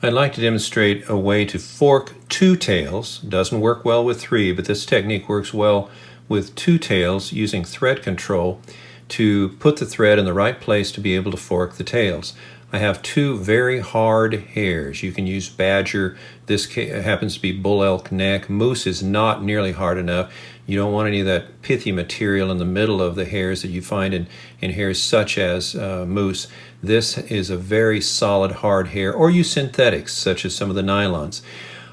I'd like to demonstrate a way to fork two tails. Doesn't work well with three, but this technique works well with two tails using thread control to put the thread in the right place to be able to fork the tails. I have two very hard hairs. You can use badger. This happens to be bull elk neck. Moose is not nearly hard enough. You don't want any of that pithy material in the middle of the hairs that you find in hairs such as moose. This is a very solid hard hair, or use synthetics such as some of the nylons.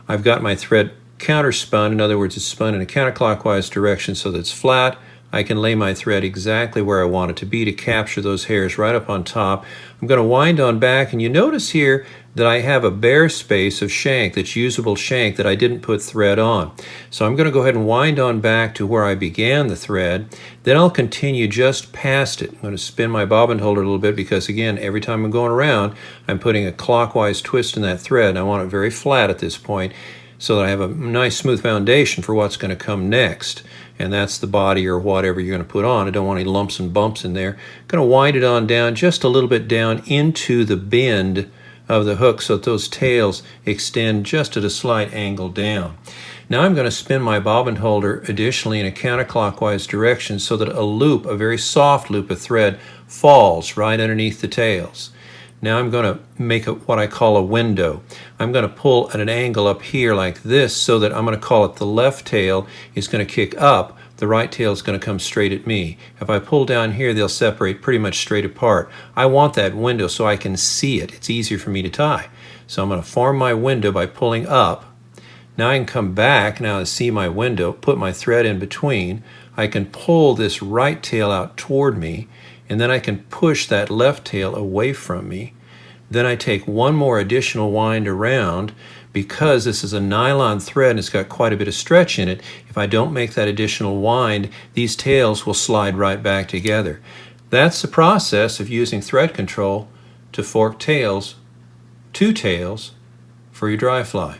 I've got my thread counterspun. In other words, it's spun in a counterclockwise direction so that it's flat. I can lay my thread exactly where I want it to be to capture those hairs right up on top. I'm going to wind on back, and you notice here that I have a bare space of shank, that's usable shank, that I didn't put thread on. So I'm going to go ahead and wind on back to where I began the thread. Then I'll continue just past it. I'm going to spin my bobbin holder a little bit because, again, every time I'm going around, I'm putting a clockwise twist in that thread, and I want it very flat at this point so that I have a nice smooth foundation for what's going to come next. And that's the body or whatever you're going to put on. I don't want any lumps and bumps in there. I'm going to wind it on down just a little bit down into the bend of the hook so that those tails extend just at a slight angle down. Now I'm going to spin my bobbin holder additionally in a counterclockwise direction so that a loop, a very soft loop of thread, falls right underneath the tails. Now I'm going to make what I call a window. I'm going to pull at an angle up here like this so that I'm going to call it the left tail is going to kick up, the right tail is going to come straight at me. If I pull down here, they'll separate pretty much straight apart. I want that window so I can see it. It's easier for me to tie. So I'm going to form my window by pulling up. Now I can come back now to see my window, put my thread in between. I can pull this right tail out toward me, and then I can push that left tail away from me. Then I take one more additional wind around. Because this is a nylon thread and it's got quite a bit of stretch in it, if I don't make that additional wind, these tails will slide right back together. That's the process of using thread control to fork tails, two tails, for your dry fly.